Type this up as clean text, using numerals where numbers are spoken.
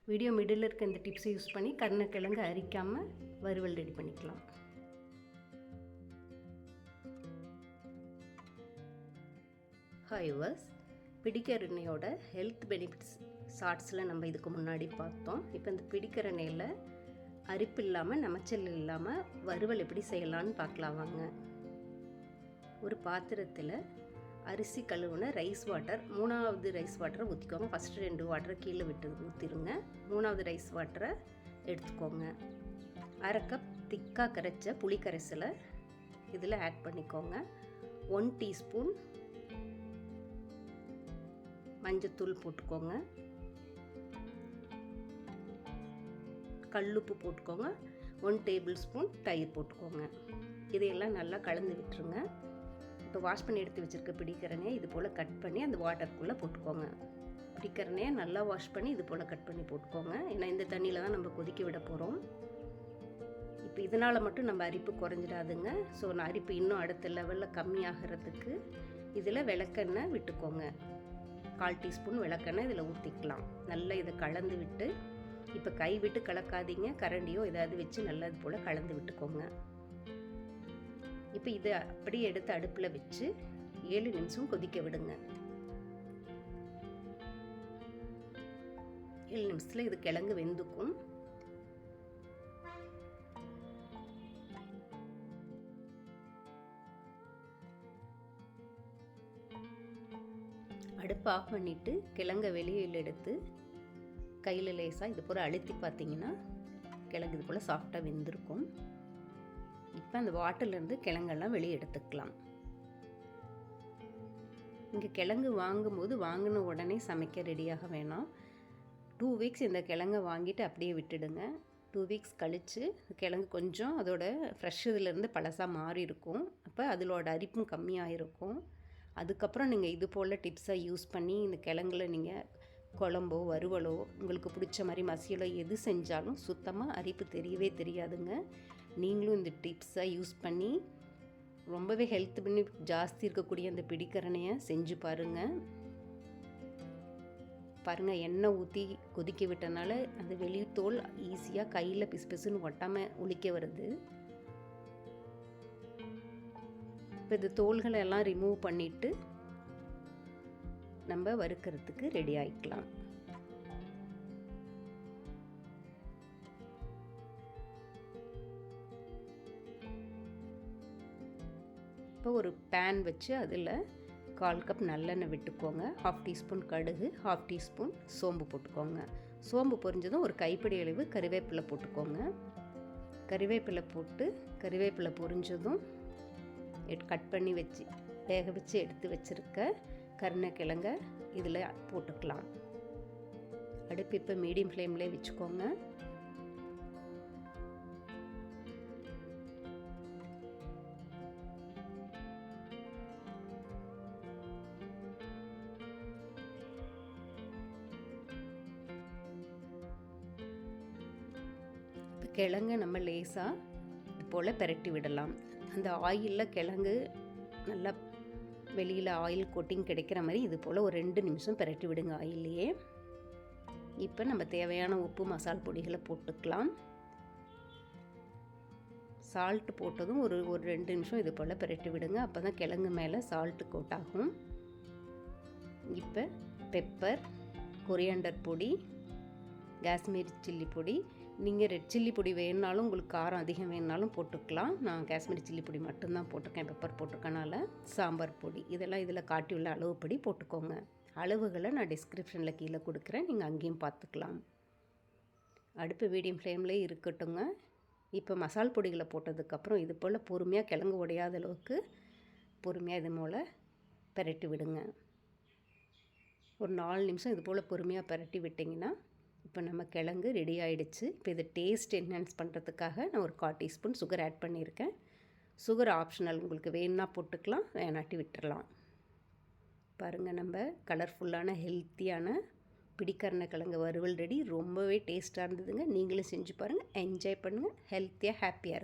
Video middle இருக்க இந்த டிப்ஸை யூஸ் பண்ணி கருணக்கிழங்கு அரிக்காமல் வறுவல் ரெடி பண்ணிக்கலாம். ஹாய் வியூவர்ஸ், பிடிக்கரணையோட ஹெல்த் பெனிஃபிட்ஸ் ஷார்ட்ஸில் நம்ம இதுக்கு முன்னாடி பார்த்தோம். இப்போ இந்த பிடிக்கரணையில் அரிப்பு இல்லாமல் நமைச்சல் இல்லாமல் வறுவல் எப்படி செய்யலான்னு பார்க்கலாம் வாங்க. ஒரு பாத்திரத்தில் அரிசி கழுவுன ரைஸ் வாட்டர், 3வது ரைஸ் வாட்டரை ஊற்றிக்கோங்க. ஃபஸ்ட்டு 2 வாட்டரை கீழே விட்டு ஊற்றிடுங்க. 3வது ரைஸ் வாட்டரை எடுத்துக்கோங்க. 1/2 கப் திக்காக கரைச்ச புளி கரைசலை இதில் ஆட் பண்ணிக்கோங்க. 1 டீஸ்பூன் மஞ்சத்தூள் போட்டுக்கோங்க. கல்லுப்பு போட்டுக்கோங்க. 1 டேபிள் ஸ்பூன் தயிர் போட்டுக்கோங்க. இதையெல்லாம் நல்லா கலந்து விட்டுருங்க. இப்போ வாஷ் பண்ணி எடுத்து வச்சுருக்க பிடிக்கரணையை இது போல் கட் பண்ணி அந்த வாட்டருக்குள்ளே போட்டுக்கோங்க. பிடிக்கரணையை நல்லா வாஷ் பண்ணி இது போல் கட் பண்ணி போட்டுக்கோங்க. ஏன்னா இந்த தண்ணியில் தான் நம்ம கொதிக்க விட போகிறோம். இப்போ இதனால் மட்டும் நம்ம அரிப்பு குறைஞ்சிடாதுங்க. ஸோ நான் அரிப்பு இன்னும் அடுத்த லெவலில் கம்மியாகிறதுக்கு இதில் விளக்கெண்ணெய் விட்டுக்கோங்க. 1/4 டீஸ்பூன் விளக்கெண்ணெய் இதில் ஊற்றிக்கலாம். நல்லா இதை கலந்து விட்டு, இப்போ கை விட்டு கலக்காதீங்க, கரண்டியோ ஏதாவது வச்சு நல்லா இது போல் கலந்து விட்டுக்கோங்க. இப்போ இதை அப்படியே எடுத்து அடுப்பில் வச்சு 7 நிமிஷம் கொதிக்க விடுங்க. 7 நிமிஷத்தில் இது கிழங்கு வெந்துக்கும். அடுப்பு ஆஃப் பண்ணிவிட்டு கிழங்கை வெளியில் எடுத்து கையில் லேசாக இது போல் அழுத்தி பார்த்தீங்கன்னா கிழங்கு இது போல் சாஃப்டாக வெந்திருக்கும். இப்போ அந்த வாட்டர்லேருந்து கிழங்கெல்லாம் வெளியே எடுத்துக்கலாம். இங்கே கிழங்கு வாங்கும்போது வாங்கின உடனே சமைக்க ரெடியாக வேணாம். 2 வீக்ஸ் இந்த கிழங்கை வாங்கிட்டு அப்படியே விட்டுடுங்க. 2 வீக்ஸ் கழித்து கிழங்கு கொஞ்சம் அதோட ஃப்ரெஷ் இதிலேருந்து பழசாக மாறி இருக்கும். அப்போ அதிலோட அரிப்பும் கம்மியாக இருக்கும். அதுக்கப்புறம் நீங்கள் இது போல் டிப்ஸை யூஸ் பண்ணி இந்த கிழங்குல நீங்கள் குழம்போ வறுவலோ உங்களுக்கு பிடிச்ச மாதிரி மசியலோ எது செஞ்சாலும் சுத்தமாக அரிப்பு தெரியவே தெரியாதுங்க. நீங்களும் இந்த டிப்ஸை யூஸ் பண்ணி ரொம்பவே ஹெல்த் பெனிஃபிட் ஜாஸ்தி இருக்கக்கூடிய அந்த பிடிக்கரணையை செஞ்சு பாருங்கள். எண்ணெய் ஊற்றி கொதிக்க விட்டனால அந்த வெளித்தோல் ஈஸியாக கையில் பிசுன்னு ஒட்டாமல் ஒழிக்க வருது. இப்போ இந்த தோல்களை எல்லாம் ரிமூவ் பண்ணிவிட்டு நம்ம வறுக்கிறதுக்கு ரெடி ஆகிக்கலாம். இப்போ ஒரு பேன் வச்சு அதில் 1/4 கப் நல்லெண்ணெய் விட்டுக்கோங்க. 1/2 டீஸ்பூன் கடுகு, 1/2 டீஸ்பூன் சோம்பு போட்டுக்கோங்க. சோம்பு பொரிஞ்சதும் ஒரு கைப்பிடி அளவு கறிவேப்பிலை போட்டுக்கோங்க. கறிவேப்பிலை போட்டு கறிவேப்பிலை பொரிஞ்சதும் கட் பண்ணி வச்சு வேக வச்சு எடுத்து வச்சுருக்க கருணக்கிழங்கை இதில் போட்டுக்கலாம். அடுப்பு இப்போ மீடியம் ஃப்ளேம்லேயே வச்சுக்கோங்க. இப்போ கிழங்கை நம்ம லேசாக இது போல் பெரட்டி விடலாம். அந்த ஆயிலில் கிழங்கு நல்லா வெளியில் ஆயில் கோட்டிங் கிடைக்கிற மாதிரி இது போல் ஒரு 2 நிமிஷம் பெரட்டி விடுங்க ஆயிலையே. இப்போ நம்ம தேவையான உப்பு மசால் பொடிகளை போட்டுக்கலாம். சால்ட்டு போட்டதும் ஒரு 2 நிமிஷம் இது போல் பெரட்டி விடுங்க. அப்போ தான் கிழங்கு மேலே சால்ட்டு கோட் ஆகும். இப்போ பெப்பர், கொரியாண்டர் பொடி, காஷ்மீரி சில்லி பொடி, நீங்கள் ரெட் சில்லி பொடி வேணுனாலும் உங்களுக்கு காரம் அதிகம் வேணுனாலும் போட்டுக்கலாம். நான் காஷ்மீரி சில்லி பொடி மட்டும்தான் போட்டிருக்கேன், பெப்பர் போட்டிருக்கனால. சாம்பார் பொடி, இதெல்லாம் இதில் காட்டியுள்ள அளவுப்படி போட்டுக்கோங்க. அளவுகளை நான் டிஸ்கிரிப்ஷனில் கீழே கொடுக்குறேன், நீங்கள் அங்கேயும் பார்த்துக்கலாம். அடுப்பு மீடியம் ஃப்ளேம்லேயே இருக்கட்டுங்க. இப்போ மசால் பொடிகளை போட்டதுக்கப்புறம் இது போல் பொறுமையாக கிழங்கு உடையாத அளவுக்கு பொறுமையாக இது போல் பெரட்டி விடுங்க. ஒரு 4 நிமிஷம் இது போல் பொறுமையாக பெரட்டி விட்டிங்கன்னா இப்போ நம்ம கிழங்கு ரெடி ஆகிடுச்சு. இப்போ இதை டேஸ்ட் என்ஹான்ஸ் பண்ணுறதுக்காக நான் ஒரு 1/4 டீஸ்பூன் சுகர் ஆட் பண்ணியிருக்கேன். சுகர் ஆப்ஷனல், உங்களுக்கு வேணுன்னா போட்டுக்கலாம், வேணாட்டி விட்டுடலாம். பாருங்கள், நம்ம கலர்ஃபுல்லான ஹெல்த்தியான பிடிக்கரணைக்கிழங்கு வறுவல் ரெடி. ரொம்பவே டேஸ்ட்டாக இருந்ததுங்க. நீங்களும் செஞ்சு பாருங்கள், என்ஜாய் பண்ணுங்கள், ஹெல்த்தியாக ஹாப்பியாக இருங்க.